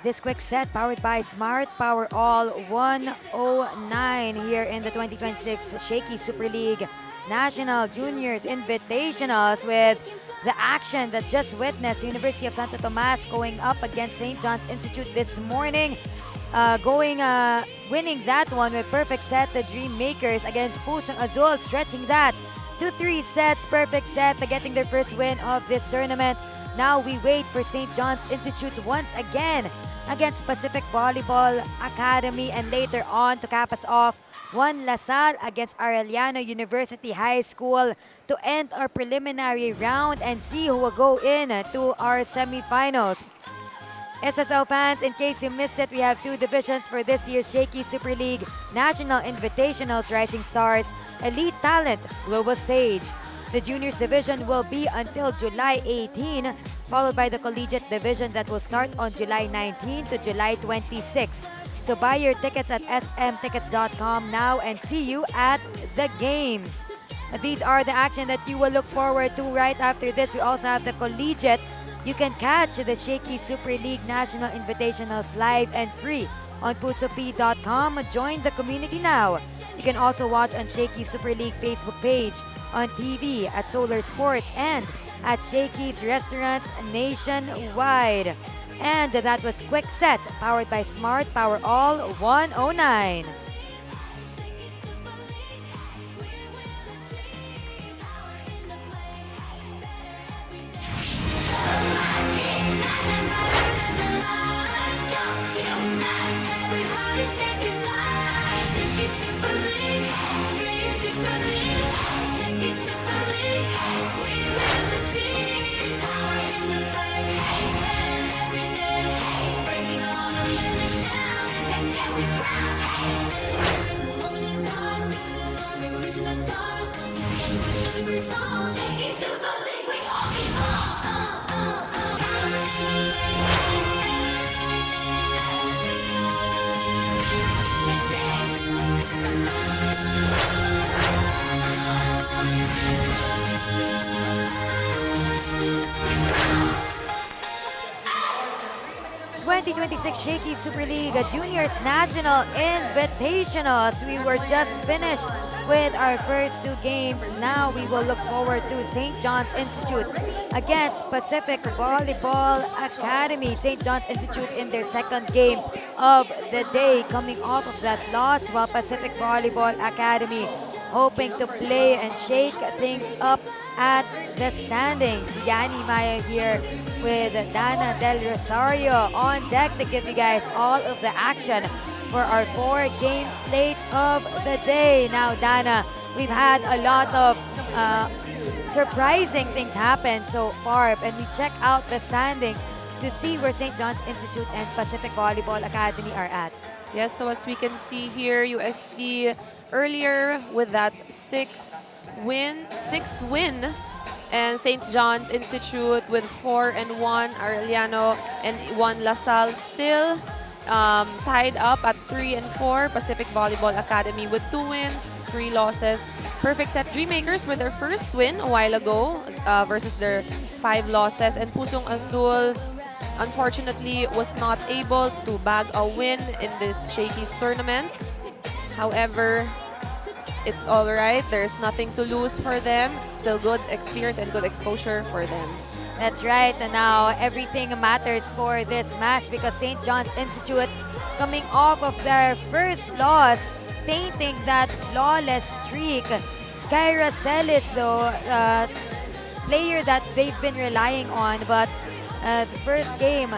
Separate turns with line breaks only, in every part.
This quick set powered by Smart Power All 109 here in the 2026 Shakey Super League National Juniors Invitationals with the action that just witnessed University of Santo Tomas going up against St. John's Institute this morning. Winning that one with perfect set, the Dream Makers against Pusong Azul, stretching that to 3 sets, perfect set, getting their first win of this tournament. Now we wait for St. John's Institute once again against Pacific Volleyball Academy, and later on to cap us off, Juan Lasal against Arellano University High School to end our preliminary round and see who will go in to our semifinals. SSL fans, in case you missed it, we have 2 divisions for this year's Shakey Super League National Invitationals: Rising Stars, Elite Talent, Global Stage. The Juniors Division will be until July 18, followed by the Collegiate Division that will start on July 19 to July 26. So buy your tickets at smtickets.com now and see you at the games. These are the action that you will look forward to. Right after this, we also have the Collegiate. You can catch the Shakey Super League National Invitationals live and free on pusop.com. Join the community now. You can also watch on Shakey Super League Facebook page, on TV, at Solar Sports, and at Shakey's restaurants nationwide. And that was Quick Set, powered by Smart Power All 109. Shakey Super League Juniors National Invitationals. We were just finished with our first 2 games. Now we will look forward to St. John's Institute against Pacific Volleyball Academy. St. John's Institute in their second game of the day, coming off of that loss, while Pacific Volleyball Academy hoping to play and shake things up at the standings. Yanni Maya here with Dana Del Rosario on deck to give you guys all of the action for our 4-game slate of the day. Now, Dana, we've had a lot of surprising things happen so far, and we check out the standings to see where St. John's Institute and Pacific Volleyball Academy are at.
Yes, so as we can see here, USD earlier with that sixth win, and St. John's Institute with 4-1, Arellano and Juan Lasal still tied up at 3-4. Pacific Volleyball Academy with 2 wins, 3 losses. Perfect Set Dreammakers with their first win a while ago versus their 5 losses, and Pusong Azul unfortunately was not able to bag a win in this Shakey's tournament. However, it's all right. There's nothing to lose for them. Still good experience and good exposure for them.
That's right. And now everything matters for this match because St. John's Institute coming off of their first loss, tainting that flawless streak. Kyra Celis, though, player that they've been relying on, but the first game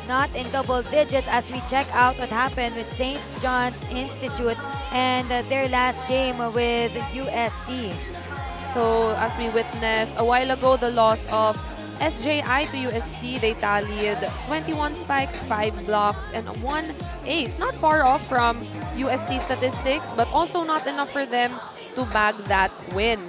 not in double digits as we check out what happened with St. John's Institute and their last game with UST.
So as we witnessed a while ago, the loss of SJI to UST, they tallied 21 spikes, 5 blocks, and 1 ace. Not far off from UST statistics, but also not enough for them to bag that win.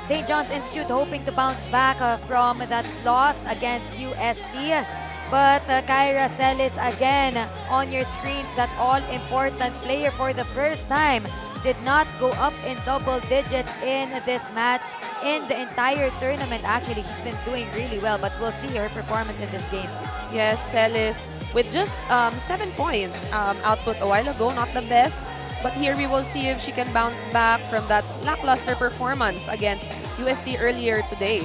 St. John's Institute hoping to bounce back from that loss against UST. But Kyra Celis again on your screens, that all-important player for the first time did not go up in double digits in this match in the entire tournament. Actually, she's been doing really well, but we'll see her performance in this game.
Yes, Celis with just 7 points output a while ago, not the best. But here we will see if she can bounce back from that lackluster performance against USD earlier today.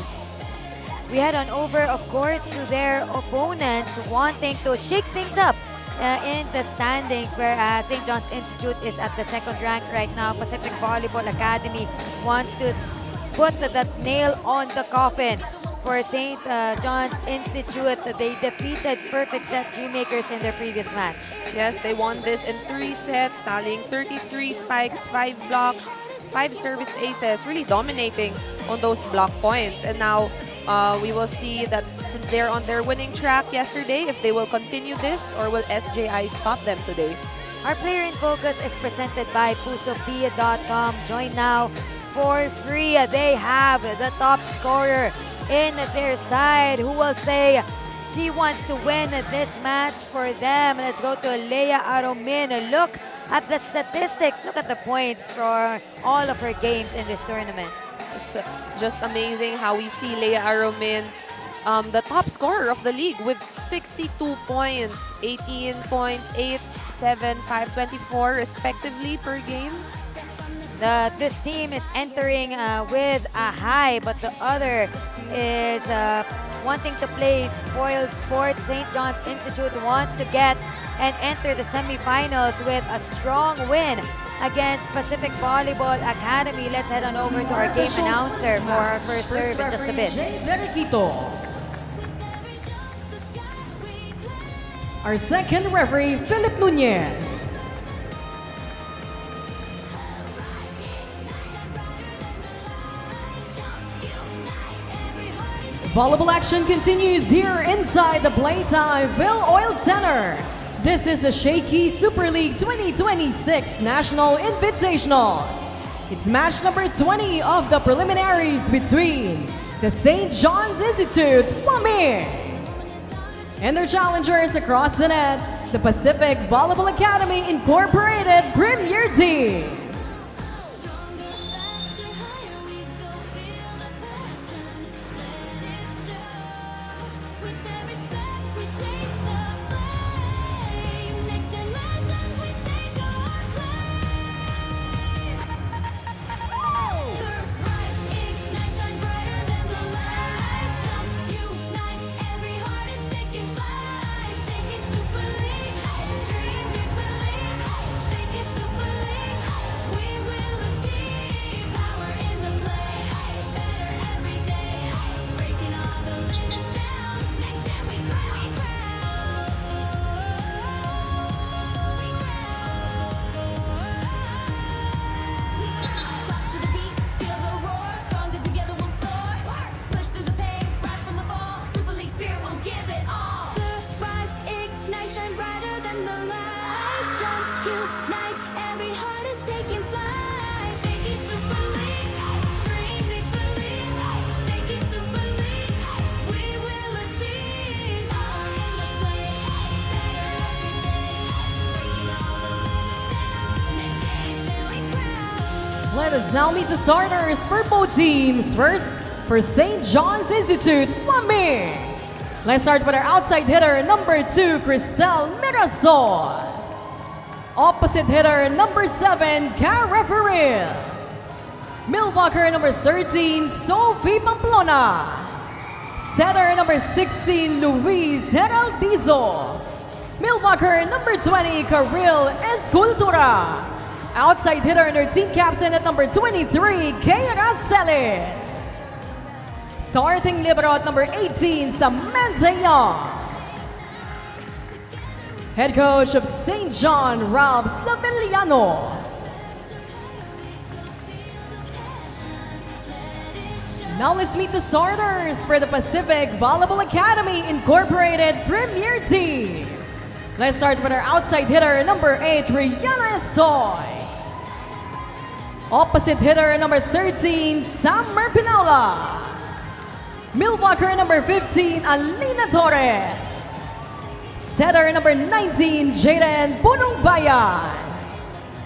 We head on over, of course, to their opponents wanting to shake things up in the standings, where St. John's Institute is at the second rank right now. Pacific Volleyball Academy wants to put that nail on the coffin for St. John's Institute. They defeated Perfect Set Dreammakers in their previous match.
Yes, they won this in 3 sets, tallying 33 spikes, 5 blocks, 5 service aces, really dominating on those block points. And now we will see that since they're on their winning track yesterday, if they will continue this or will SJI stop them today.
Our player in focus is presented by PusoPia.com. Join now for free. They have the top scorer in their side, who will say she wants to win this match for them. Let's go to Leia Aromin. Look at the statistics. Look at the points for all of her games in this tournament.
It's just amazing how we see Leia Aromin, the top scorer of the league with 62 points, 18 points, 8, 7, 5, 24 respectively per game.
This team is entering with a high, but the other is wanting to play spoiled sport. St. John's Institute wants to get and enter the semifinals with a strong win against Pacific Volleyball Academy. Let's head on over to our game announcer for our first serve in just a bit.
Our second referee, Philip Nunez. Volleyball action continues here inside the Playtime Ville Oil Center. This is the Shakey Super League 2026 National Invitationals. It's match number 20 of the preliminaries between the St. John's Institute, Wami, and their challengers across the net, the Pacific Volleyball Academy Incorporated Premier Team. Let us now meet the starters for both teams. First, for St. John's Institute, Wami. Let's start with our outside hitter, number 2, Cristel Mirasol. Opposite hitter, number 7, Cara Ferril. Millwalker, number 13, Sophie Pamplona. Setter, number 16, Luis Heraldizo. Millwalker, number 20, Karil Escultura. Outside hitter and their team captain at number 23, Keira Celis. Starting libero at number 18, Samantha Young. Head coach of St. John, Ralph Saviliano. Now let's meet the starters for the Pacific Volleyball Academy Incorporated Premier Team. Let's start with our outside hitter, number 8, Rihanna Estoy. Opposite hitter, number 13, Summer Pinola. Millwalker, number 15, Alina Torres. Setter, number 19, Jaden Punongbayan.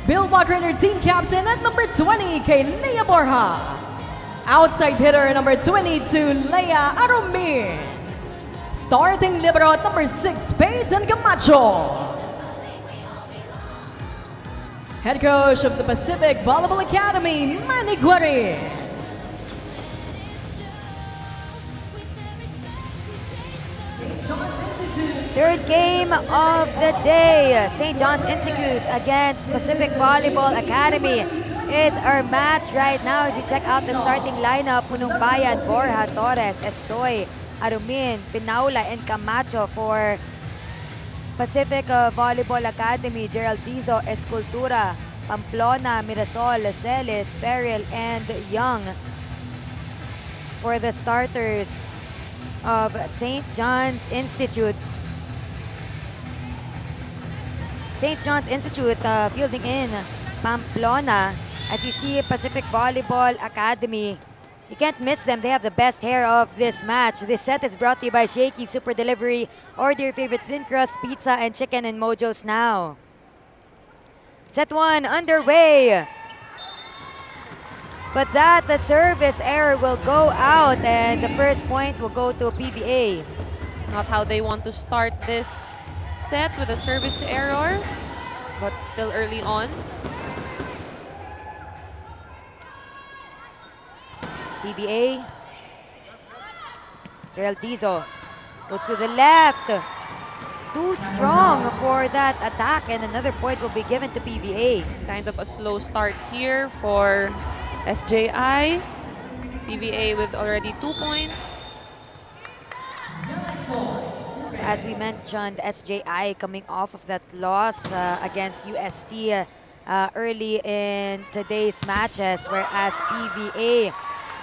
Bill Walker and her team captain at number 20, kay Leia Borja. Outside hitter number 22, Leia Arumir. Starting libero at number 6, Peyton Camacho. Head coach of the Pacific Volleyball Academy, Manny Guarin.
Third game of the day, St. John's Institute against Pacific Volleyball Academy is our match right now. As you check out the starting lineup, Punong Bayan, Borja, Torres, Estoy, Arumin, Pinaula, and Camacho for Pacific Volleyball Academy, Gerald Dizo, Escultura, Pamplona, Mirasol, Celis, Ferrell, and Young. For the starters of St. John's Institute. St. John's Institute fielding in Pamplona. As you see, Pacific Volleyball Academy. You can't miss them. They have the best hair of this match. This set is brought to you by Shakey Super Delivery. Order your favorite thin crust, pizza, and chicken in Mojo's now. Set 1 underway. But the service error will go out and the first point will go to PVA.
Not how they want to start this set with a service error, but still early on.
PVA. Gerald Dizo goes to the left. Too strong for that attack, and another point will be given to PVA.
Kind of a slow start here for SJI. PVA with already 2 points.
So as we mentioned, SJI coming off of that loss against UST early in today's matches, whereas PVA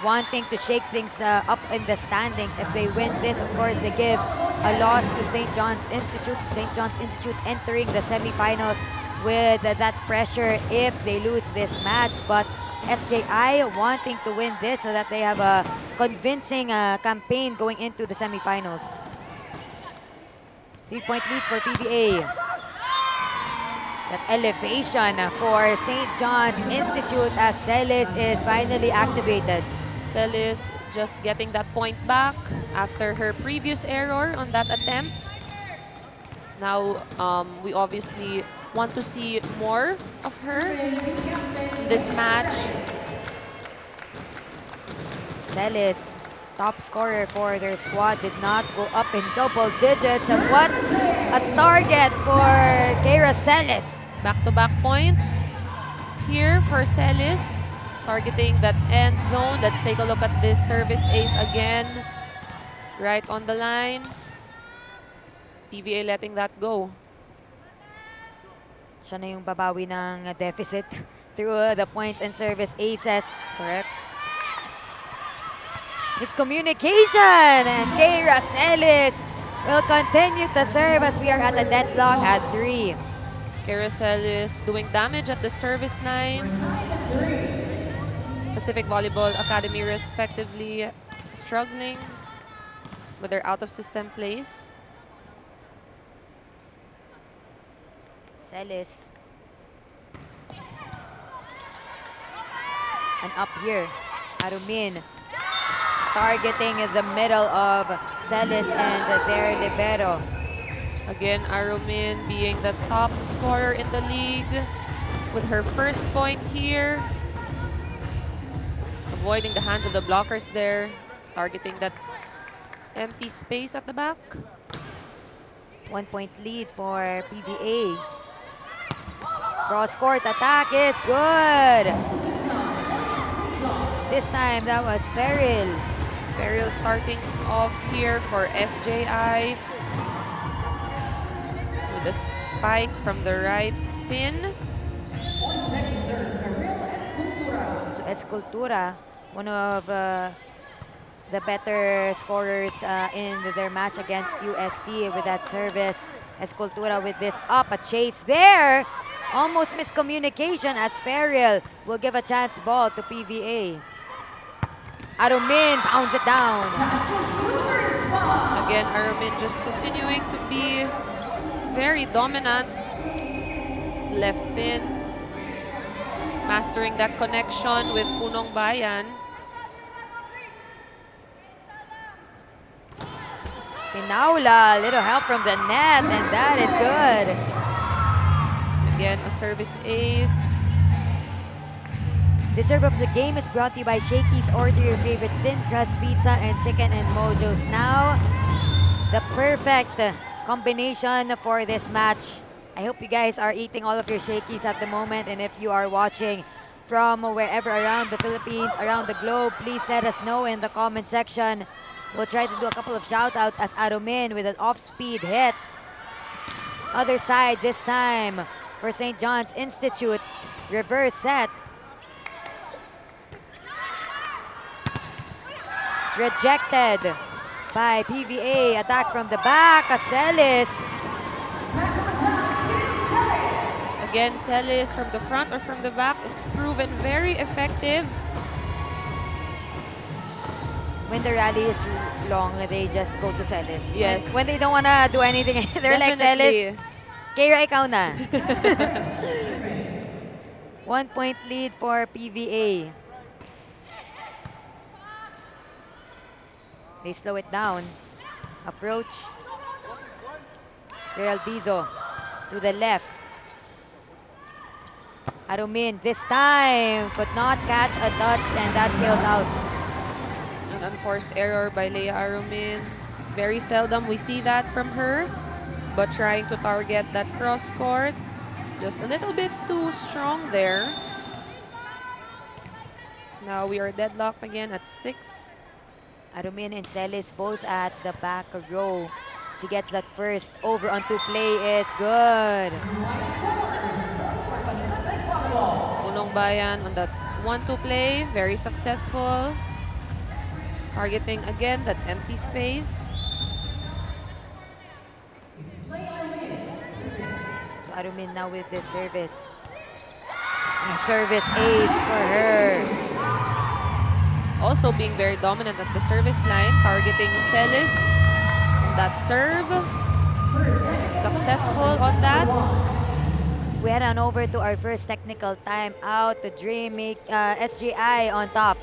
wanting to shake things up in the standings. If they win this, of course, they give a loss to St. John's Institute. St. John's Institute entering the semifinals with that pressure if they lose this match. But SJI wanting to win this so that they have a convincing campaign going into the semifinals. 3-point lead for PVA. That elevation for St. John's Institute as Celis is finally activated.
Celis just getting that point back after her previous error on that attempt. Now, we obviously want to see more of her in this match.
Celis, top scorer for their squad, did not go up in double digits. And what a target for Keira Celis.
Back-to-back points here for Celis, targeting that end zone. Let's take a look at this service ace again. Right on the line. PVA letting that go.
Siya na yung babawi ng deficit through the points and service aces.
Correct.
Miscommunication, and Keira Celis will continue to serve as we are at a deadlock at 3.
Carousel is doing damage at the service line. Pacific Volleyball Academy respectively struggling with their out-of-system plays.
Celis. And up here, Arumin targeting the middle of Celis and their libero.
Again, Arumin being the top scorer in the league with her first point here. Avoiding the hands of the blockers there, targeting that empty space at the back.
1-point lead for PVA. Cross-court attack is good. This time that was Ferrell.
Ferrell starting off here for SJI. With a spike from the right pin.
So Escultura, one of the better scorers in their match against UST with that service. Escultura with this up, a chase there. Almost miscommunication as Ferrell will give a chance ball to PVA. Arumin pounds it down.
Again, Arumin just continuing to be very dominant. Left pin. Mastering that connection with Punong Bayan.
Pinaula, little help from the net, and that is good.
Again, a service ace.
The serve of the game is brought to you by Shakey's. Order your favorite thin crust pizza and chicken and Mojo's now. The perfect combination for this match. I hope you guys are eating all of your Shakey's at the moment, and if you are watching from wherever around the Philippines, around the globe, please let us know in the comment section. We'll try to do a couple of shout-outs as Arumin with an off-speed hit. Other side this time for St. John's Institute. Reverse set. Rejected by PVA. Attack from the back. Acelis.
Again, Celis from the front or from the back is proven very effective.
When the rally is long, they just go to Celis.
Yes.
When they don't want to do anything, they're like
Definitely.
Celis. Kira, ikaw na. 1 point lead for PVA. They slow it down. Approach. Geraldizo to the left. Arumin this time could not catch a touch, and that sails out.
An unforced error by Leia Arumin. Very seldom we see that from her, but trying to target that cross court. Just a little bit too strong there. Now we are deadlocked again at 6.
Arumin and Celis both at the back row. She gets that first over on 2 play is good.
Punong Bayan on that 1-2 play, very successful. Targeting again that empty space.
So Arumin now with the service. And service ace for her.
Also being very dominant at the service line, targeting Celis. And that serve, successful on that.
We head on over to our first technical timeout. The SJI on top.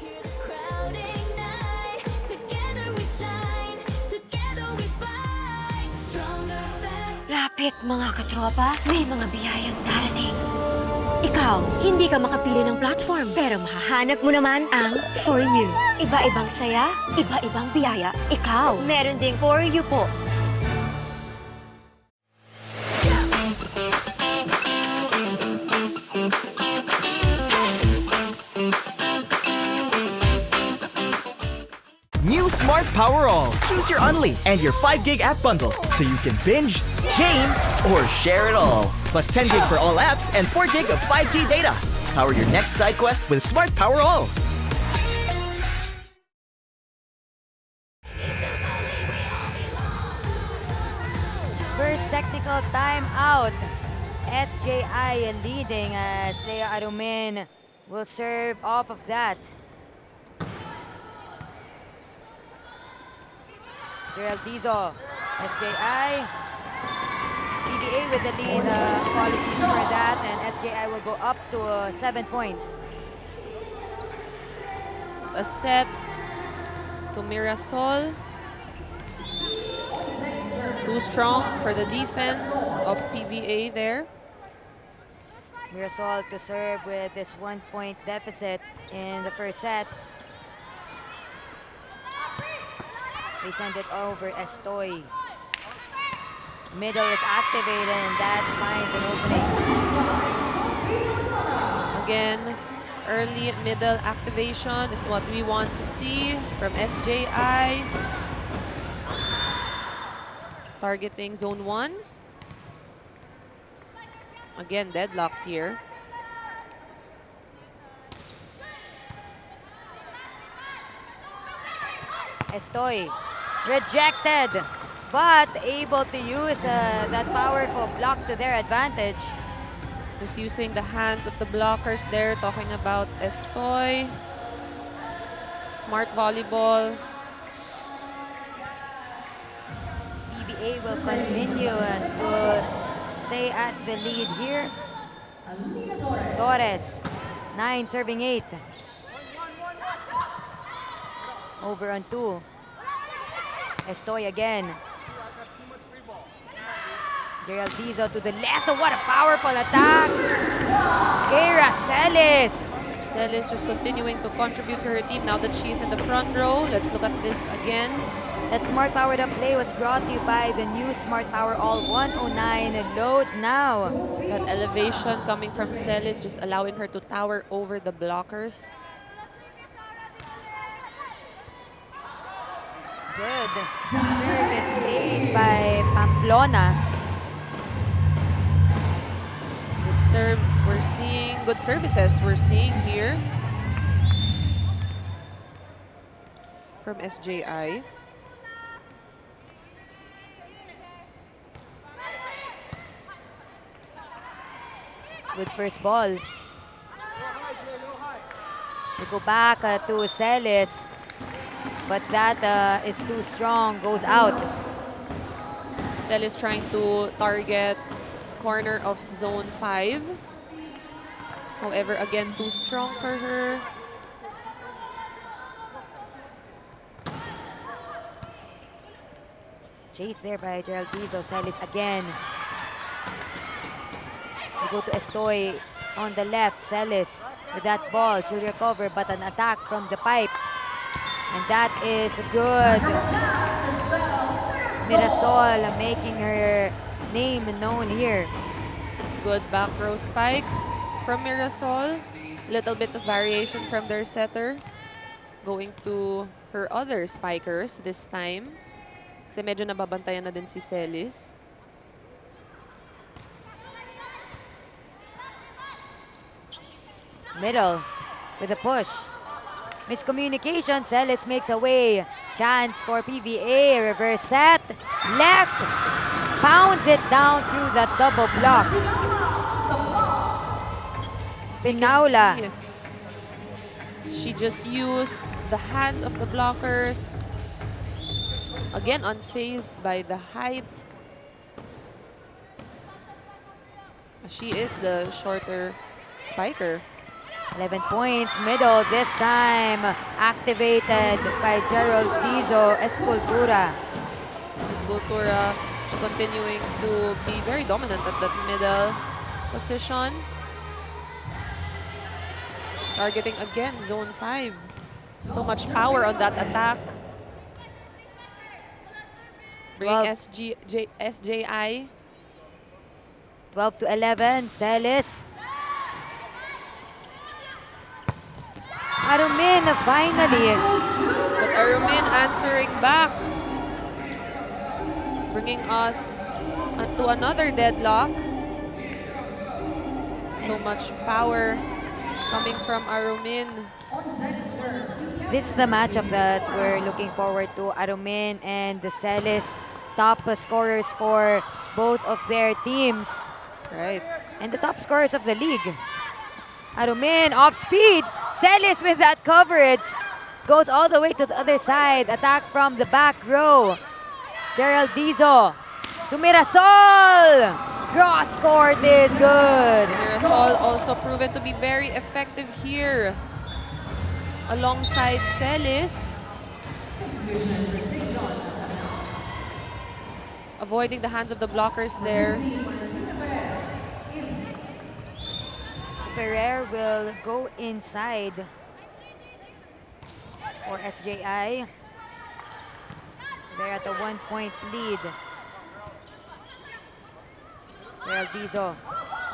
Lapit mga katropa, may mga biyayang darating. Ikaw, hindi ka makapili ng platform, pero mahahanap mo naman ang For You. Iba-ibang saya, iba-ibang biyaya. Ikaw, meron ding For You po.
New Smart Power All. Choose your Unli and your 5 gig app bundle so you can binge, game, or share it all. Plus 10 gig for all apps and 4 gig of 5G data. Power your next side quest with Smart Power All.
First technical timeout. SJI leading as Leia Arumin will serve off of that. Geraldizo, SJI. PVA with the lead. Apologies for that, and SJI will go up to 7 points.
A set to Mirasol. Too strong for the defense of PVA there.
Mirasol to serve with this 1 point deficit in the first set. They send it over Estoy. Middle is activated, and that finds an opening.
Again, early middle activation is what we want to see from SJI. Targeting zone 1. Again, deadlocked here.
Estoy rejected, but able to use that powerful block to their advantage.
Just using the hands of the blockers there, talking about Estoy. Smart volleyball.
PVA will continue to stay at the lead here. Torres 9 serving 8. Over on 2. Estoy again. Gerald Dizo to the left. Oh, what a powerful attack. Keira Celis.
Celis just continuing to contribute for her team now that she's in the front row. Let's look at this again.
That Smart Powered Up play was brought to you by the new Smart Power All 109. Load now.
That elevation coming from Celis, just allowing her to tower over the blockers.
Good service ace by Pamplona.
Good serve we're seeing, good services we're seeing here from SJI.
Good first ball. We go back to Celis, but that is too strong, goes out.
Celis trying to target corner of zone 5. However, again, too strong for her.
Chase there by Gerald Dizo. Celis again. We go to Estoy on the left. Celis with that ball. She'll recover, but an attack from the pipe. And that is good. Mirasol making her name known here.
Good back row spike from Mirasol. Little bit of variation from their setter. Going to her other spikers this time. Kasi medyo nababantayan na din si Celis.
Middle with a push. Miscommunication. Celis makes away. Chance for PVA. Reverse set. Left. Pounds it down through that double block. Pinaula.
She just used the hands of the blockers. Again, unfazed by the height. She is the shorter spiker.
11 points, middle this time. Activated by Gerald Dizo, Escultura.
Escultura just continuing to be very dominant at that middle position. Targeting again, zone 5. So much power on that attack. Bringing SJI.
12 to 11, Celis. Arumin finally.
But Arumin answering back. Bringing us to another deadlock. So much power coming from Arumin.
This is the matchup that we're looking forward to. Arumin and the Celis, top scorers for both of their teams.
Right.
And the top scorers of the league. Arumin off speed. Celis with that coverage. Goes all the way to the other side. Attack from the back row. Gerald Dizo to Mirasol. Cross court is good.
Mirasol also proven to be very effective here. Alongside Celis. Avoiding the hands of the blockers there.
Ferrer will go inside for SJI. So they're at a 1-point lead. Gerald Dizo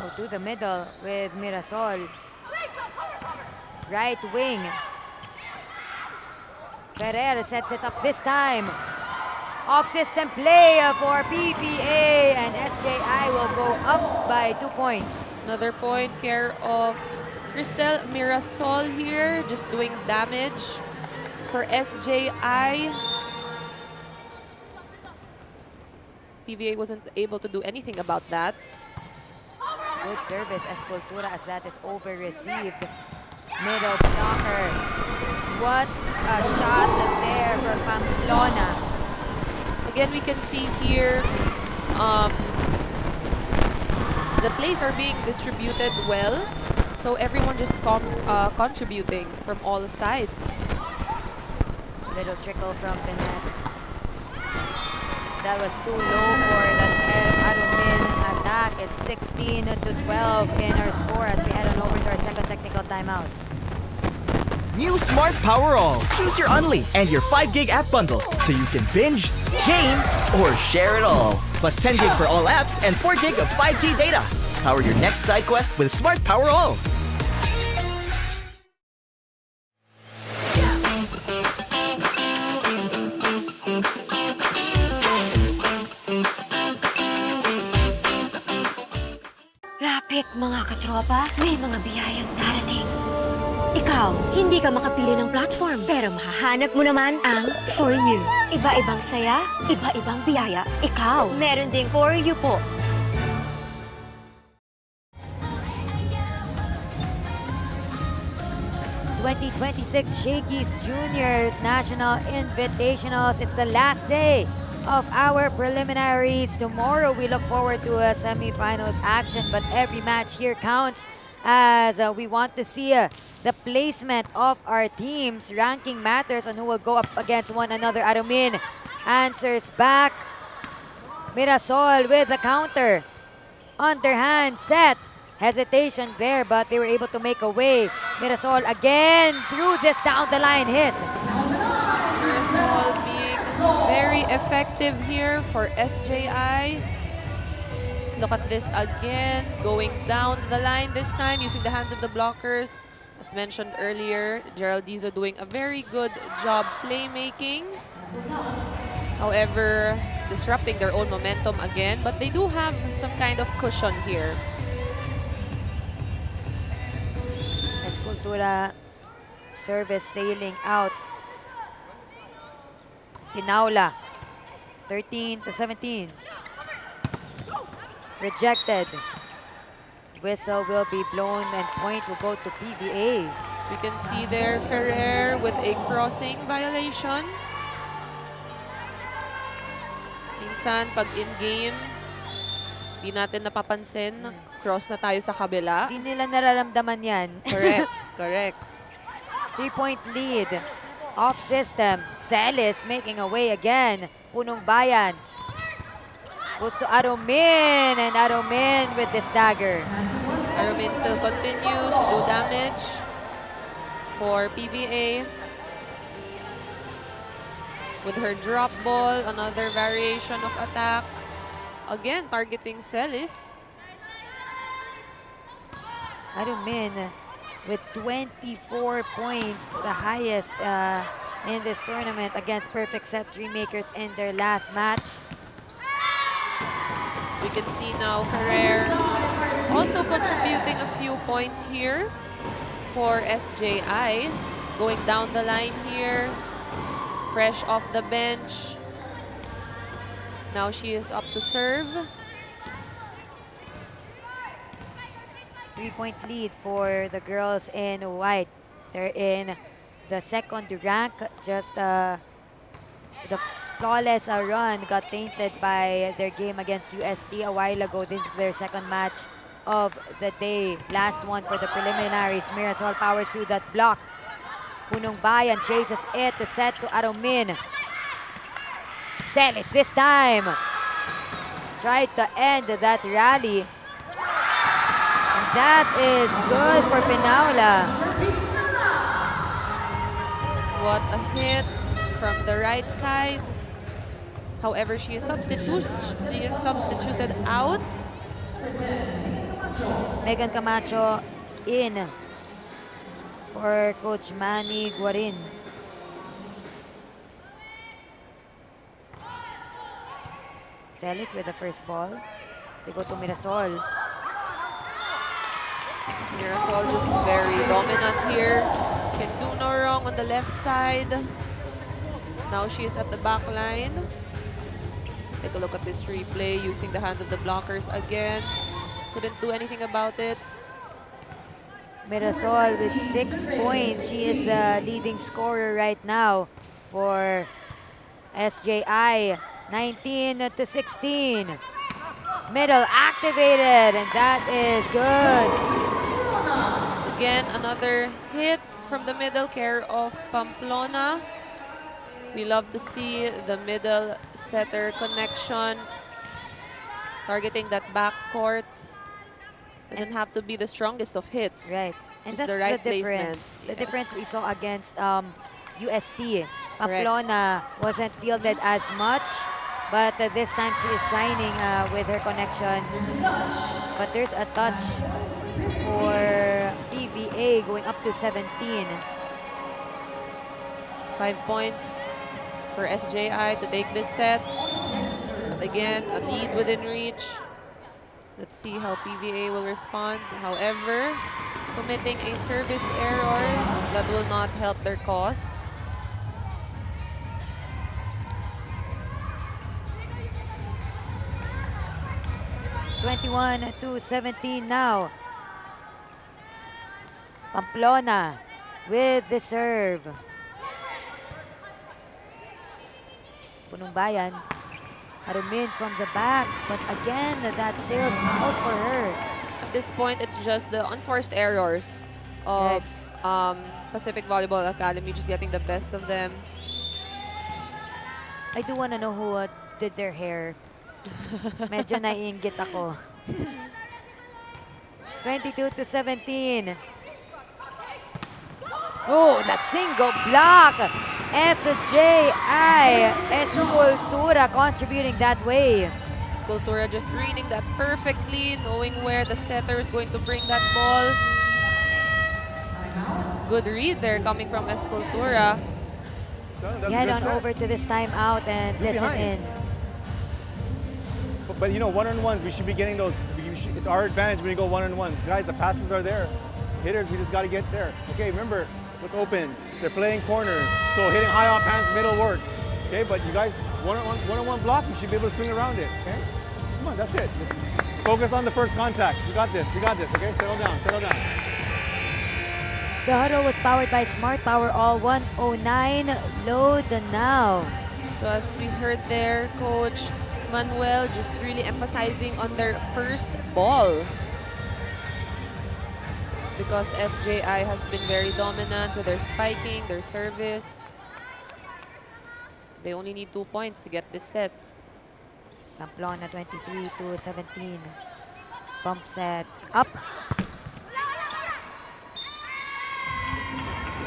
go to the middle with Mirasol. Right wing. Ferrer sets it up this time. Off-system play for PVA, and SJI will go up by 2 points.
Another point care of Cristel Mirasol here, just doing damage for SJI. PVA wasn't able to do anything about that.
Good service, Escultura, as that is over-received. Middle blocker. What a shot there for Pamplona.
Again, we can see here the plays are being distributed well. So everyone just contributing from all sides.
Little trickle from the net. That was too low for that Arumin attack. It's 16 to 12 in our score as we head on over to our second technical timeout.
New Smart Power All. Choose your Unli and your 5 gig app bundle so you can binge, game, or share it all. Plus 10 gig for all apps and 4 gig of 5G data. Power your next side quest with Smart Power All.
Lapit mga katropa, may mga biyayang darating. Ikaw, hindi ka makapili ng platform, pero mahahanap mo naman ang For You. Iba-ibang saya, iba-ibang biyaya. Ikaw, meron ding For You po.
'26 Shakey's Junior National Invitationals. It's the last day of our preliminaries. Tomorrow we look forward to a semifinals action, but every match here counts as we want to see the placement of our teams. Ranking matters on who will go up against one another. Arumin answers back. Mirasol with the counter. Underhand set. Hesitation there, but they were able to make a way. Mirasol again through this down the line hit.
Mirasol being very effective here for SJI. Let's look at this again. Going down the line this time using the hands of the blockers. As mentioned earlier, Geraldizo doing a very good job playmaking. However, disrupting their own momentum again, but they do have some kind of cushion here.
Escultura service sailing out. Pinaula, 13 to 17. Rejected. Whistle will be blown and point will go to PVA.
So we can see there Ferrer with a crossing violation. Minsan, pag in-game, di natin napapansin, cross na tayo sa kabila.
Hindi nila nararamdaman yan.
Correct, correct.
3-point lead. Off system. Celis making a way again. Punong Bayan. Gusto Arumin, and Arumin with this dagger.
Arumin still continues to do damage for PVA. With her drop ball, another variation of attack. Again, targeting Celis.
Arumin with 24 points, the highest in this tournament against Perfect Set Dreammakers in their last match.
So we can see now Ferrer also contributing a few points here for SJI. Going down the line here, fresh off the bench. Now she is up to serve.
3-point lead for the girls in white. They're in the second rank. Just the flawless run got tainted by their game against UST a while ago. This is their second match of the day. Last one for the preliminaries. Mirasol powers through that block. Punong Bayan chases it to set to Arumin. Celis this time tried to end that rally. And that is good for Pinaula.
What a hit from the right side. However, she is substituted out.
Megan Camacho in for Coach Manny Guarin. Celis with the first ball. They go to Mirasol.
Mirasol just very dominant here. Can do no wrong on the left side. Now she is at the back line. Take a look at this replay using the hands of the blockers again. Couldn't do anything about it.
Mirasol with 6 points. She is the leading scorer right now for SJI. 19 to 16. Middle activated, and that is good.
Again, another hit from the middle care of Pamplona. We love to see the middle setter connection, targeting that backcourt. Doesn't have to be the strongest of hits.
Right. And
Just
that's
the right
the difference.
placement.
The
Yes.
difference we saw against UST. Pamplona wasn't fielded as much, but this time she is shining with her connection. But there's a touch for PVA going up to 17.
5 points for SJI to take this set. Again, a lead within reach. Let's see how PVA will respond. However, committing a service error that will not help their cause.
(21-17) now. Pamplona with the serve. Punong Bayan. Arumin from the back, but again, that sails out for her.
At this point, it's just the unforced errors of Pacific Volleyball Academy, just getting the best of them.
I do want to know who did their hair. Medyo naiinggit ako. 22-17. Oh, that single block. SJI Escultura contributing that way.
Escultura just reading that perfectly, knowing where the setter is going to bring that ball. Good read there coming from Escultura.
We head on over to this timeout and listen in.
But you know, one-on-ones, we should be getting those. It's our advantage when you go one-on-ones. Guys, the passes are there. Hitters, we just got to get there. Okay, remember, what's open? They're playing corners, so hitting high off hands, middle works. Okay, but you guys, one-on-one block, you should be able to swing around it. Okay, come on, that's it. Just focus on the first contact. We got this. We got this. Okay, settle down. Settle down.
The huddle was powered by Smart Power All 109. Load now.
So as we heard there, Coach Manuel just really emphasizing on their first ball. Because SJI has been very dominant with their spiking, their service. They only need 2 points to get this set.
Pamplona 23-17. Pump set up.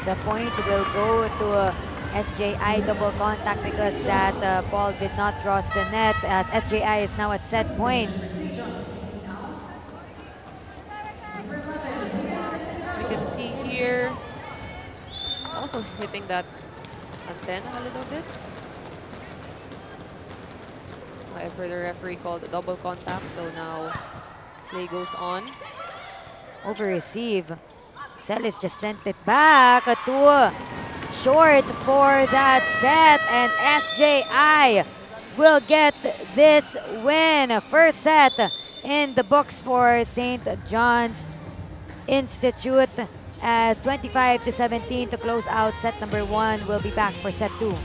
The point will go to SJI double contact because that ball did not cross the net as SJI is now at set point.
As we can see here, also hitting that antenna a little bit. However, the referee called a double contact, so now play goes on.
Over receive. Celis just sent it back to short for that set, and SJI will get this win. First set in the books for St. John's Institute as 25-17 to close out set number 1. We'll be back for set 2.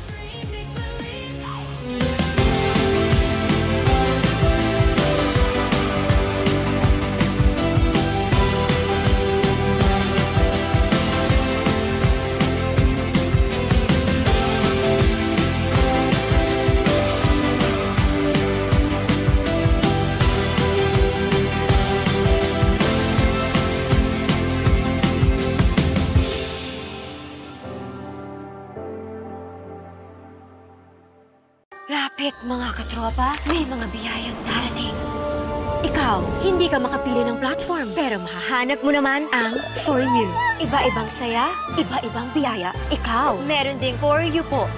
Lapit mga katropa, may mga biyayang darating. Ikaw, hindi ka makapili ng platform, pero mahahanap mo naman ang For You. Iba-ibang saya, iba-ibang biyaya. Ikaw, meron ding For You po.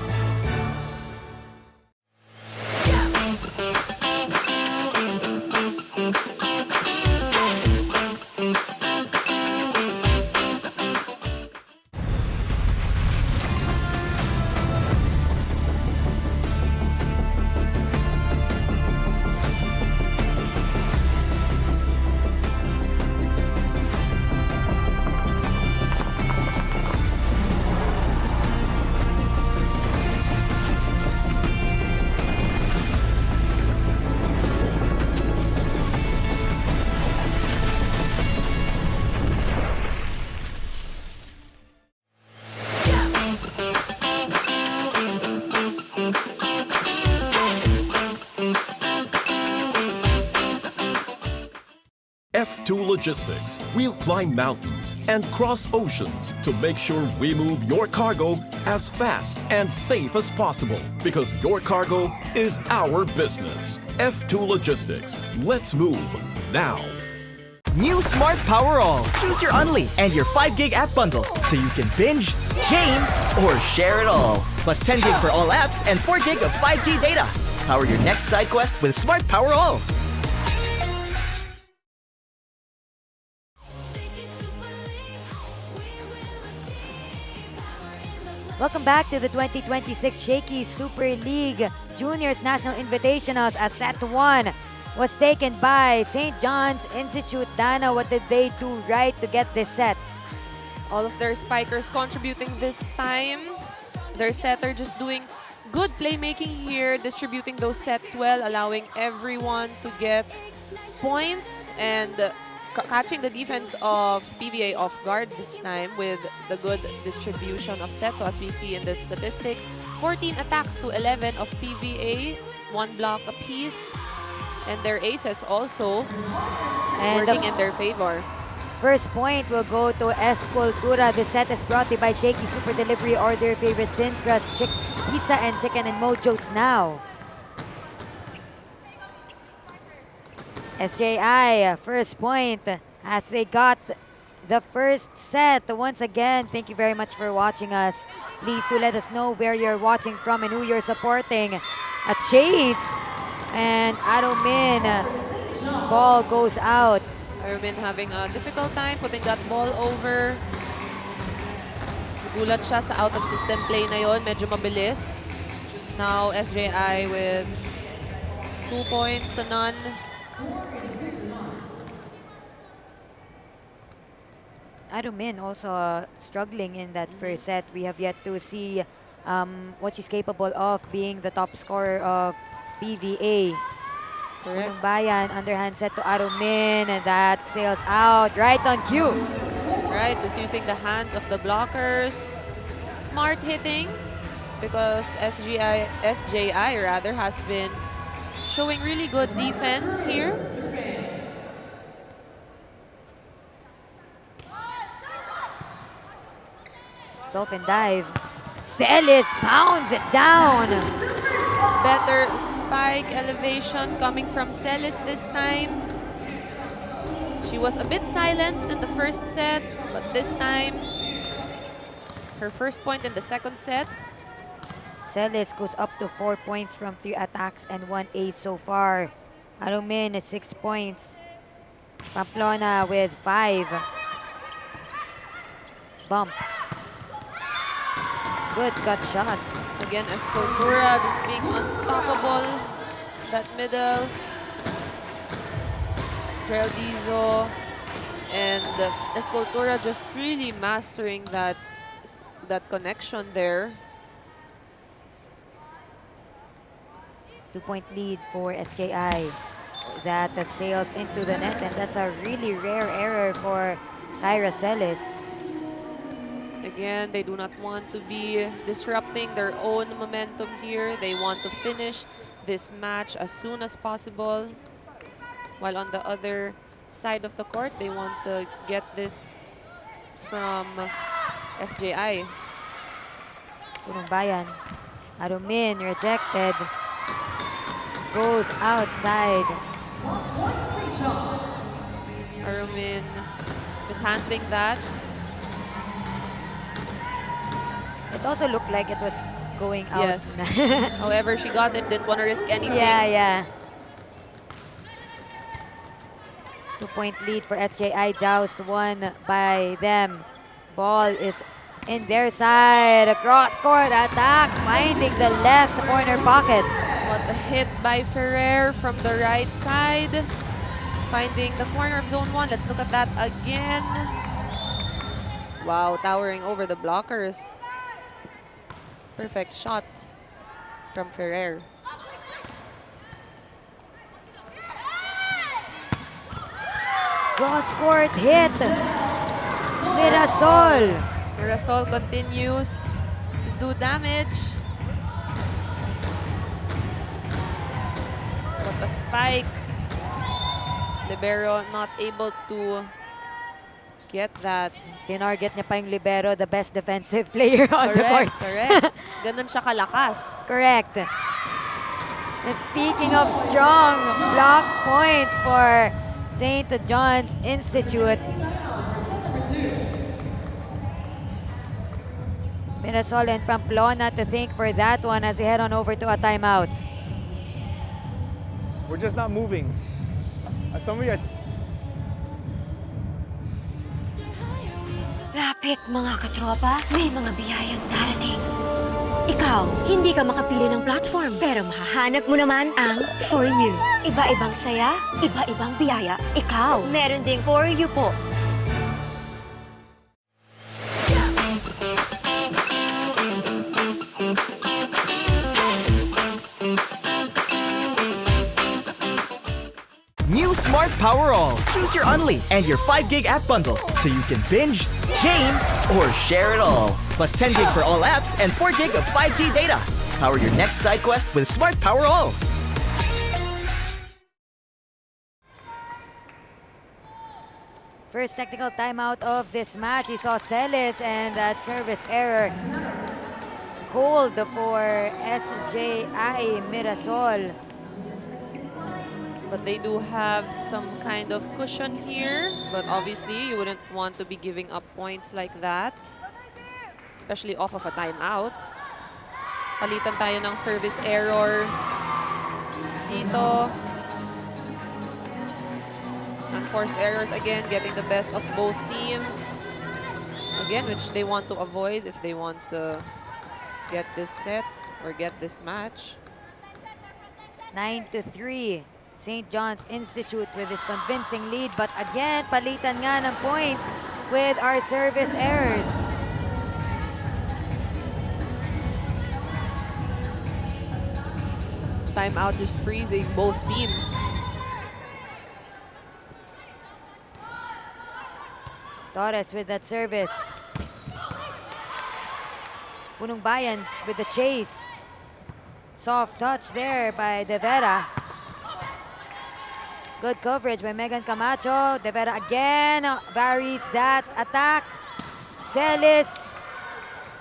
F2 Logistics. We'll climb mountains and cross oceans to make sure we move your cargo as fast and safe as possible, because your cargo is our business. F2 Logistics. Let's move now.
New Smart Power All. Choose your Unli and your 5 gig app bundle so you can binge, game, or share it all. Plus 10 gig for all apps and 4 gig of 5G data. Power your next side quest with Smart Power All.
Welcome back to the 2026 Shakey Super League Juniors National Invitationals, as set 1 was taken by St. John's Institute. Dana, what did they do right to get this set?
All of their spikers contributing this time. Their setter just doing good playmaking here, distributing those sets well, allowing everyone to get points and catching the defense of PVA off guard this time with the good distribution of sets. So as we see in the statistics, 14 attacks to 11 of PVA, 1 block apiece, and their aces also working in their favor.
First point will go to Escultura. This set is brought to you by Shakey Super Delivery. Order your favorite thin crust pizza and chicken and mojos now. SJI, first point as they got the first set. Once again, thank you very much for watching us. Please do let us know where you're watching from and who you're supporting. A chase, and Adomin, ball goes out.
Arvin having a difficult time putting that ball over. Gulat siya sa out of system play na yon, medyo mabilis. Now SJI with 2 points to none.
Adomin also struggling in that first set. We have yet to see what she's capable of, being the top scorer of PVA.
Correct.
Bayan, underhand set to Adomin, and that sails out right on cue.
Right, just using the hands of the blockers. Smart hitting because SJI rather has been showing really good defense here.
Dolphin dive. Celis pounds it down.
Better spike elevation coming from Celis this time. She was a bit silenced in the first set, but this time, her first point in the second set.
Celis goes up to 4 points from 3 attacks and 1 ace so far. Adomin is 6 points. Pamplona with 5. Bump. Good gut shot.
Again, Escultura just being unstoppable. That middle. Geraldizo and Escultura just really mastering that connection there.
2-point lead for SJI. That sails into the net, and that's a really rare error for Tyra Celis.
Again, they do not want to be disrupting their own momentum here. They want to finish this match as soon as possible. While on the other side of the court, they want to get this from SJI.
Bayan. Adomin rejected. Goes outside.
Arumin mishandling that.
It also looked like it was going out.
Yes. However, she got it, didn't want to risk anything.
Yeah. 2-point lead for SJI. Joust won by them. Ball is in their side. A cross-court attack, finding the left corner pocket.
What a hit by Ferrer from the right side. Finding the corner of zone 1. Let's look at that again. Wow, towering over the blockers. Perfect shot from Ferrer.
Cross-court hit. Mirasol.
Mirasol continues to do damage. What a spike. Libero not able to get that.
Tinarget niya pa yung libero, the best defensive player on the court.
Correct. Ganun siya kalakas.
Correct. And speaking of strong block point for St. John's Institute, Mirasol and Pamplona to thank for that one as we head on over to a timeout.
We're just not moving.
Lapit mga katropa, may mga biyayang darating. Ikaw, hindi ka makapili ng platform, pero mahahanap mo naman ang For You. Iba-ibang saya, iba-ibang biyaya. Ikaw, meron ding For You po.
New Smart Power All. Choose your Unli and your 5 gig app bundle so you can binge, game, or share it all. Plus 10 gig for all apps and 4 gig of 5G data. Power your next side quest with Smart Power All.
First technical timeout of this match. You saw Celis and that service error. Cold for SJI Mirasol.
But they do have some kind of cushion here. But obviously, you wouldn't want to be giving up points like that. Especially off of a timeout. Palitan tayo ng service error dito. Unforced errors again, getting the best of both teams. Again, which they want to avoid if they want to get this set or get this match.
9-3. St. John's Institute with his convincing lead, but again, palitan nga ng points with our service errors.
Timeout just freezing both teams.
Torres with that service. Punong Bayan with the chase. Soft touch there by De Vera. Good coverage by Megan Camacho. De Vera again varies that attack. Celis.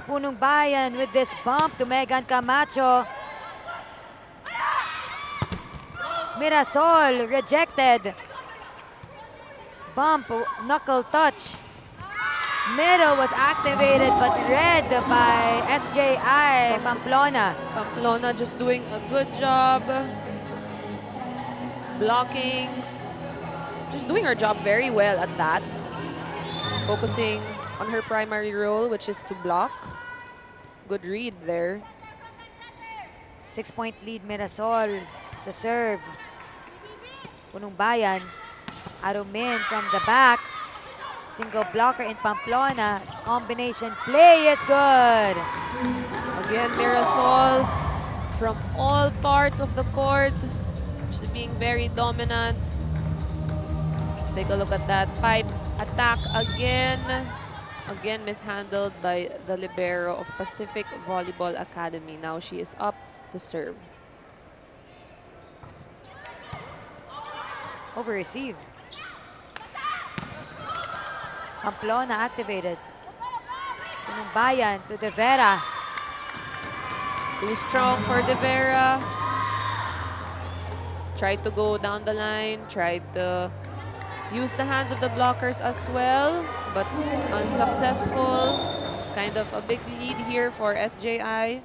Punong Bayan with this bump to Megan Camacho. Mirasol rejected. Bump, knuckle touch. Middle was activated but read by SJI Pamplona.
Pamplona just doing a good job. Blocking. Just doing her job very well at that. Focusing on her primary role, which is to block. Good read there.
6-point lead Mirasol to serve. Punong Bayan. Arumin from the back. Single blocker in Pamplona. Combination play is good.
Again, Mirasol from all parts of the court. Just being very dominant. Let's take a look at that pipe attack again. Again, mishandled by the libero of Pacific Volleyball Academy. Now she is up to serve.
Over receive. Pamplona activated. Punong Bayan to De Vera.
Too strong for De Vera. Tried to go down the line. Tried to use the hands of the blockers as well. But unsuccessful. Kind of a big lead here for SJI.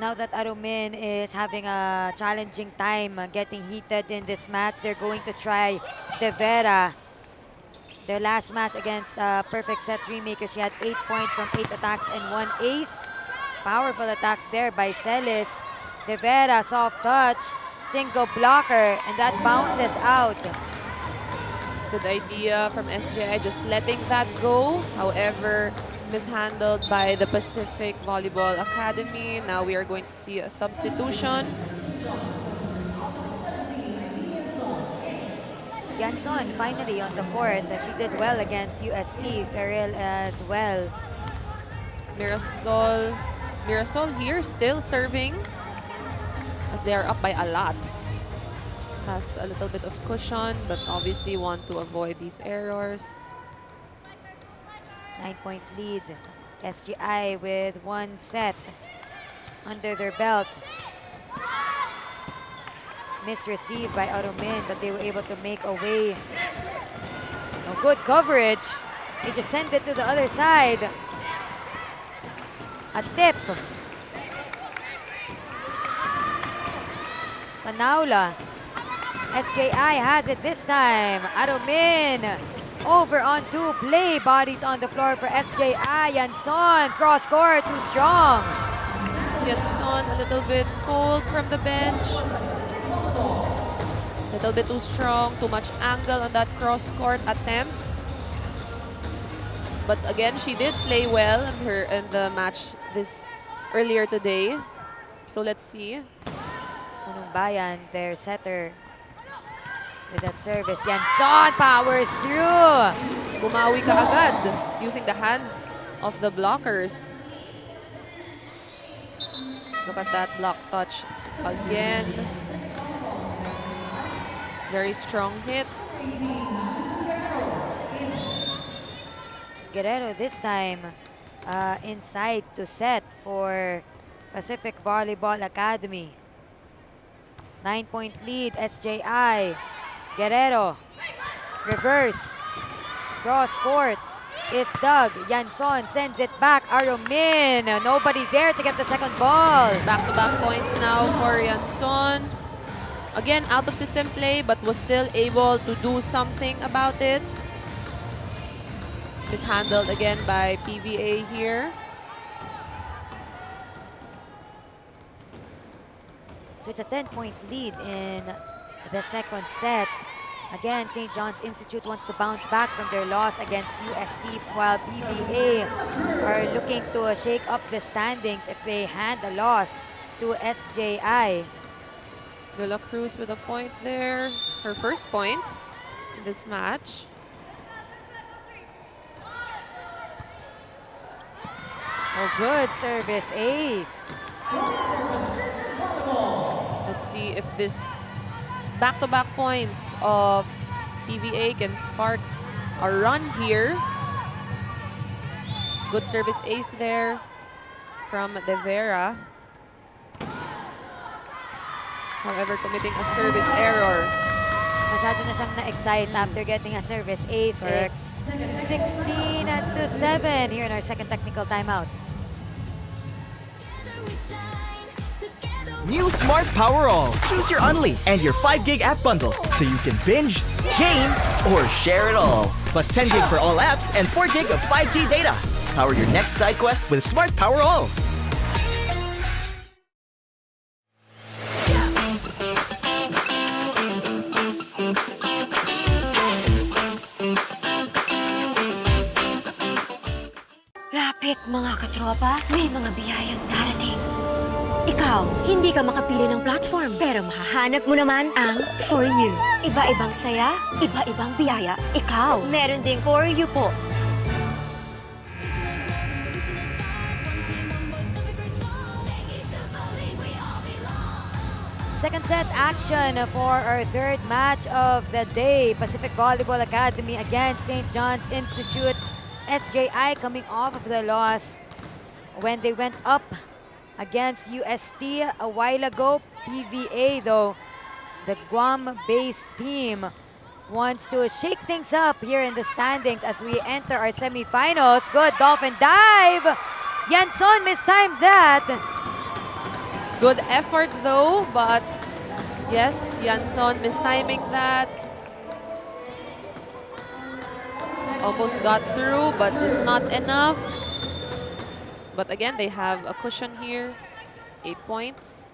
Now that Arumin is having a challenging time getting heated in this match, they're going to try De Vera. Their last match against Perfect Set Dreammaker, she had 8 points from 8 attacks and 1 ace. Powerful attack there by Celis. De Vera, soft touch, single blocker, and that bounces out.
Good idea from SJI, just letting that go. However, mishandled by the Pacific Volleyball Academy. Now we are going to see a substitution.
Yanson finally on the court. She did well against UST. Ferrell as well.
Mirasol here still serving as they are up by a lot. has a little bit of cushion, but obviously want to avoid these errors.
9-point lead. SJI with 1 set under their belt. Misreceived by Arumin, but they were able to make a way. Oh, good coverage. They just send it to the other side. A tip. Panaula. SJI has it this time. Arumin over on 2. Play bodies on the floor for SJI. Yanson, cross court, too strong.
Yanson a little bit cold from the bench. A little bit too strong, too much angle on that cross court attempt. But again, she did play well in the match this earlier today. So let's see.
Punong Bayan, their setter. With that service, Yanson powers through.
Bumawi ka agad using the hands of the blockers. Let's look at that block touch again. Very strong hit.
Guerrero this time inside to set for Pacific Volleyball Academy. 9-point lead, SJI. Guerrero, reverse, cross court is dug. Yanson sends it back. Arumin, nobody there to get the second ball.
Back-to-back points now for Yanson. Again, out of system play, but was still able to do something about it. Mishandled again by PVA here.
So it's a 10-point lead in the second set. Again, St. John's Institute wants to bounce back from their loss against UST, while PVA are looking to shake up the standings if they hand a loss to SJI.
De La Cruz with a point there. Her first point in this match.
Oh, good service, ace.
Let's see if this back-to-back points of PVA can spark a run here. Good service ace there from De Vera. However, committing a service error.
Masyado na siyang na-excite after getting a service ace.
Correct.
It's 16-7 here in our second technical timeout.
New Smart Power All. Choose your Unli and your 5 gig app bundle so you can binge, game, or share it all. Plus 10 gig for all apps and 4 gig of 5G data. Power your next side quest with Smart Power All.
Lapit mga katropa, may mga biyayang darating. Ikaw, hindi ka makapili ng platform, pero mahahanap mo naman ang For You. Iba-ibang saya, iba-ibang biyaya. Ikaw, meron ding For You po.
Second set action for our third match of the day. Pacific Volleyball Academy against St. John's Institute. SJI coming off of the loss when they went up against UST a while ago. PVA, though, the Guam-based team, wants to shake things up here in the standings as we enter our semifinals. Good dolphin dive! Yanson mistimed that.
Good effort though, but yes, Yanson mistiming that. Almost got through, but just not enough. But again, they have a cushion here. 8 points.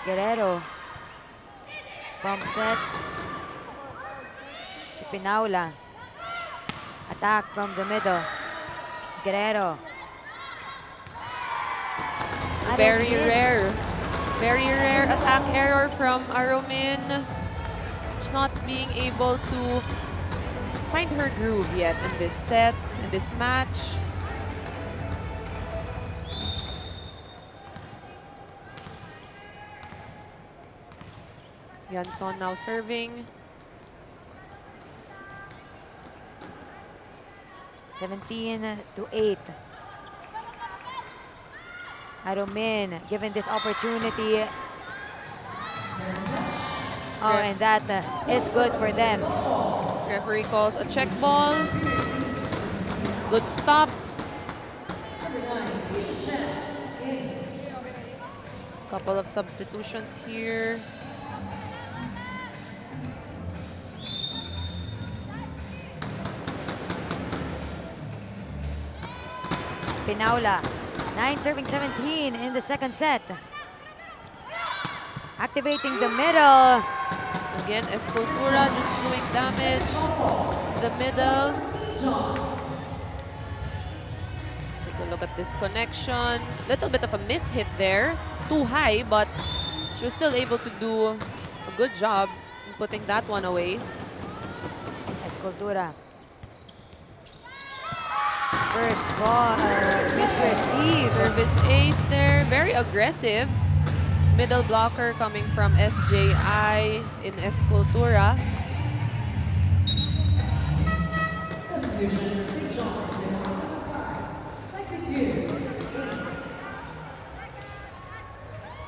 Guerrero. Bump set. To Pinaula. Attack from the middle. Guerrero.
Very rare attack error from Arumin. She's not being able to find her groove yet in this set, in this match. Yanson now serving.
17-8. Arumin given this opportunity. Oh, and that is good for them.
Referee calls a check ball. Good stop. Couple of substitutions here.
Pinaula, 9 serving 17 in the second set. Activating the middle.
Again, Escultura just doing damage. The middle. Take a look at this connection. Little bit of a miss hit there. Too high, but she was still able to do a good job in putting that one away.
Escultura. First ball, misreceive.
Service ace there. Very aggressive. Middle blocker coming from SJI in Escultura.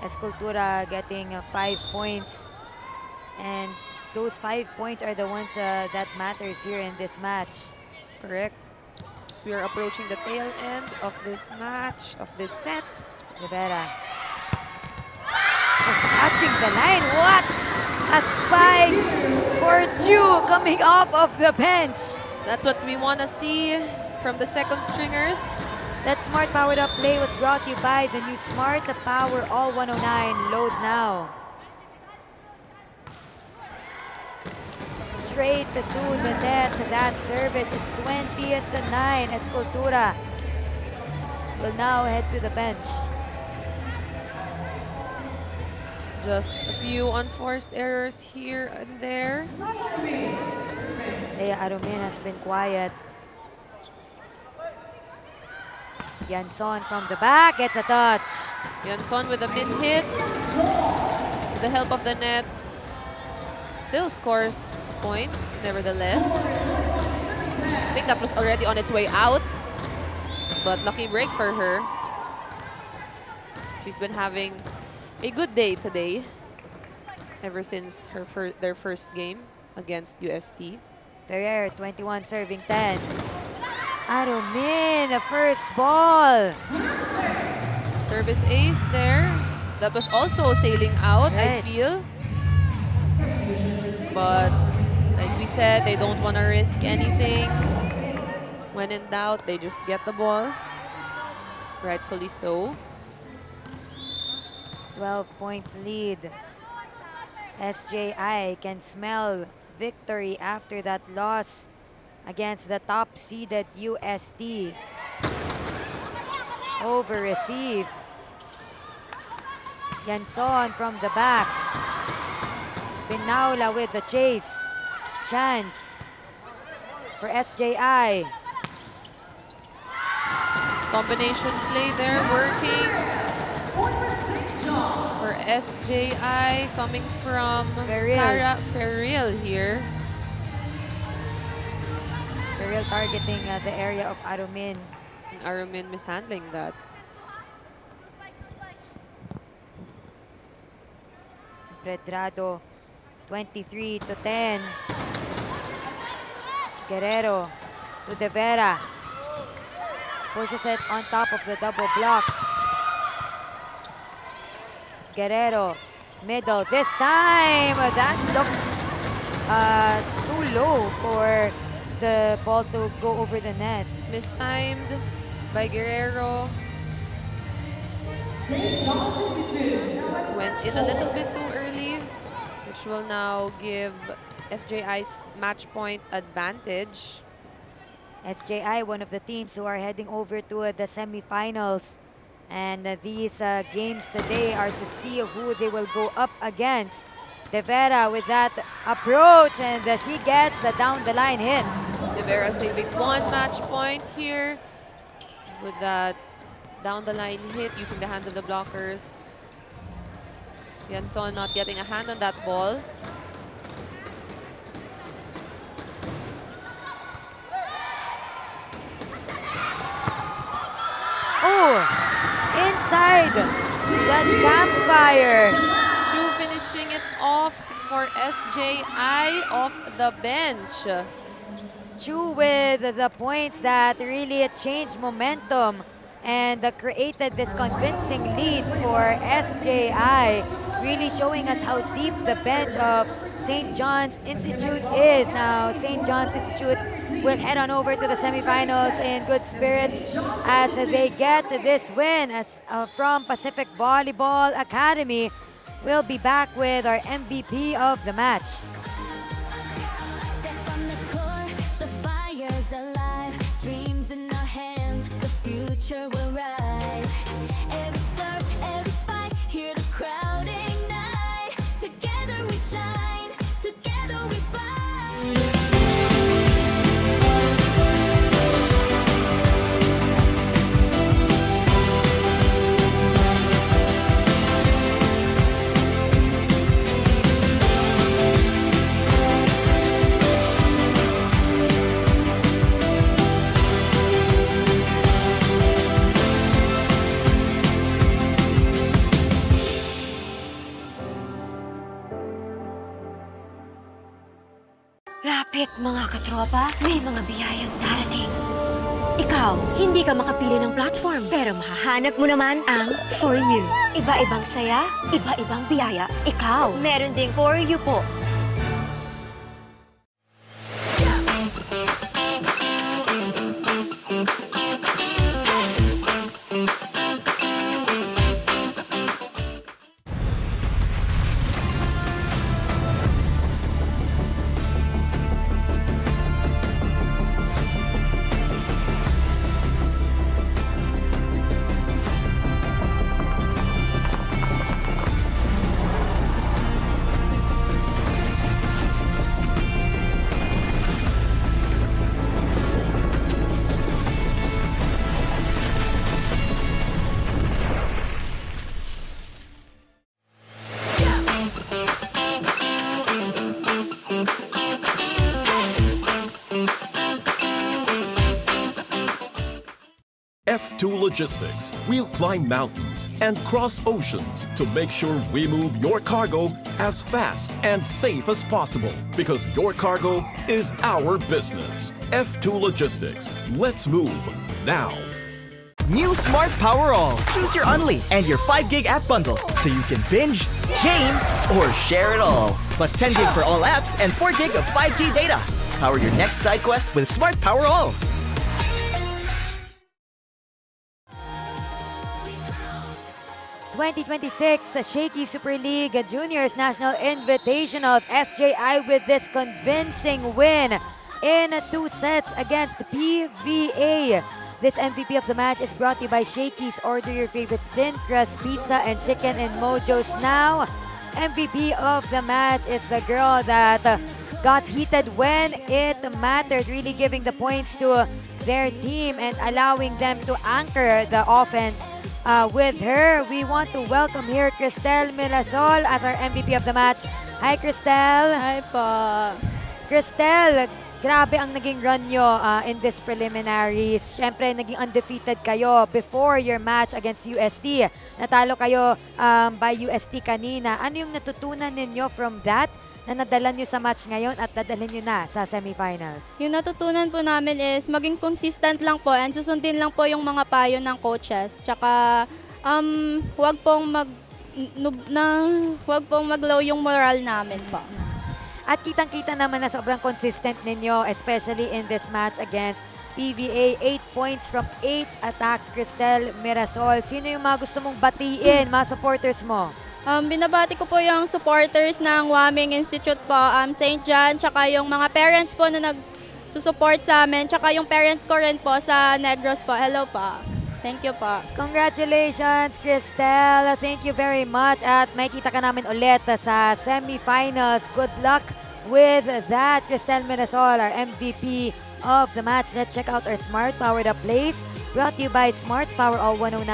Escultura getting 5 points. And those 5 points are the ones that matters here in this match.
Correct. So we are approaching the tail end of this match, of this set.
Rivera. Oh, touching the line. What a spike for Chu coming off of the bench.
That's what we want to see from the second stringers.
That Smart Powered Up play was brought to you by the new Smart Power All 109. Load now. Straight to the net. That service. It's 20-9. Escultura will now head to the bench.
Just a few unforced errors here and there.
Leia Arumin has been quiet. Yanson from the back gets a touch.
Yanson with a mishit. With the help of the net. Still scores a point, nevertheless. I think that was already on its way out. But lucky break for her. She's been having a good day today. Ever since their first game against UST.
Ferrer, 21 serving 10. Arumin, the first ball.
Service ace there. That was also sailing out, I
Right.
feel. But like we said, they don't want to risk anything. When in doubt, they just get the ball. Rightfully so.
12-point lead. SJI can smell victory after that loss against the top-seeded UST. Over receive. Yanson from the back. Pinaula with the chase. Chance for SJI.
Combination play there working for SJI coming from
Ferril.
Cara Ferril here.
Ferril targeting the area of Arumin.
Arumin mishandling that.
Predrado, 23-10. Guerrero to De Vera. Pushes it on top of the double block. Guerrero, middle this time. That looked too low for the ball to go over the net.
Mistimed by Guerrero. Went in a little bit too early, which will now give SJI's match point advantage.
SJI, one of the teams who are heading over to the semifinals. And these games today are to see who they will go up against. De Vera with that approach, and she gets the down-the-line hit.
De Vera saving one match point here with that down the line hit using the hands of the blockers. Yanson not getting a hand on that ball.
Oh, inside the campfire.
Chu finishing it off for SJI off the bench.
Chu with the points that really changed momentum and created this convincing lead for SJI, really showing us how deep the bench of St. John's Institute is. Now, St. John's Institute will head on over to the semifinals in good spirits as they get this win from Pacific Volleyball Academy. We'll be back with our MVP of the match.
Step on the court, the fire's alive. Dreams in our hands, the future will rise. Every serve, every spike, hear the crowd ignite. Together we shine, together we fight.
Lapit mga katropa, may mga biyayang darating. Ikaw, hindi ka makapili ng platform, pero mahahanap mo naman ang For You. Iba-ibang saya, iba-ibang biyaya. Ikaw, meron ding For You po.
F2 Logistics. We'll climb mountains and cross oceans to make sure we move your cargo as fast and safe as possible because your cargo is our business. F2 Logistics. Let's move now.
New Smart Power All. Choose your Unli and your 5 gig app bundle so you can binge, game, or share it all. Plus 10 gig for all apps and 4 gig of 5G data. Power your next side quest with Smart Power All.
2026 Shakey Super League Juniors National Invitationals. SJI with this convincing win in 2 sets against PVA. This MVP of the match is brought to you by Shakey's. Order your favorite thin crust pizza and chicken in Mojo's now. MVP of the match is the girl that got heated when it mattered, really giving the points to their team and allowing them to anchor the offense. With her, we want to welcome here Cristel Mirasol as our MVP of the match. Hi, Cristel.
Hi po.
Cristel, grabe ang naging run nyo in this preliminaries. Siyempre, naging undefeated kayo before your match against UST. Natalo kayo by UST kanina. Ano yung natutunan ninyo from that na nadala nyo sa match ngayon at dadalhin nyo na sa semifinals?
Yung natutunan po namin is maging consistent lang po and susundin lang po yung mga payo ng coaches. Tsaka wag pong mag-low yung moral namin po.
At kitang-kita naman na sobrang consistent ninyo, especially in this match against PVA. 8 points from 8 attacks, Cristel Mirasol. Sino yung mga gusto mong batiin, mga supporters mo?
Binabati ko po yung supporters ng Waming Institute po, St. John, tsaka yung mga parents po na nagsusupport sa amin, tsaka yung parents ko rin po sa Negros po. Hello po. Thank you po.
Congratulations, Cristel. Thank you very much. At may kita ka namin ulit sa semifinals. Good luck with that, Cristel Mirasol, our MVP of the match. Let's check out our Smart Powered Up plays. Brought to you by Smart's Power All 109.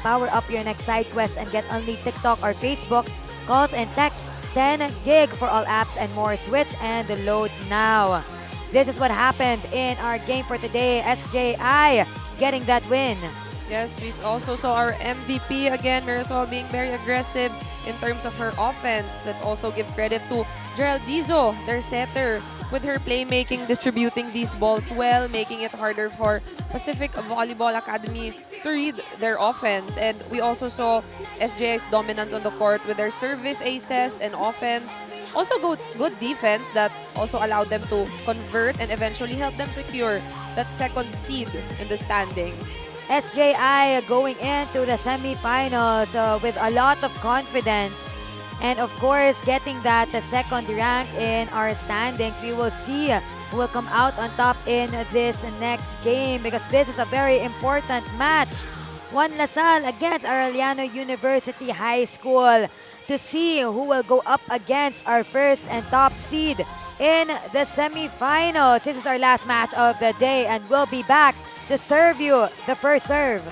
Power up your next side quest and get only TikTok or Facebook Calls and texts 10 gig for all apps and more. Switch and load now. This is what happened in our game for today. SJI getting that win.
Yes, we also saw our MVP again, Marisol, being very aggressive in terms of her offense. Let's also give credit to Geraldizo, their setter, with her playmaking, distributing these balls well, making it harder for Pacific Volleyball Academy to read their offense. And we also saw SJI's dominance on the court with their service aces and offense. Also good defense that also allowed them to convert and eventually help them secure that second seed in the standing.
SJI going into the semifinals with a lot of confidence. And of course, getting that second rank in our standings. We will see who will come out on top in this next game because this is a very important match. Juan Lasal against Arellano University High School to see who will go up against our first and top seed in the semifinals. This is our last match of the day and we'll be back to serve you the first serve.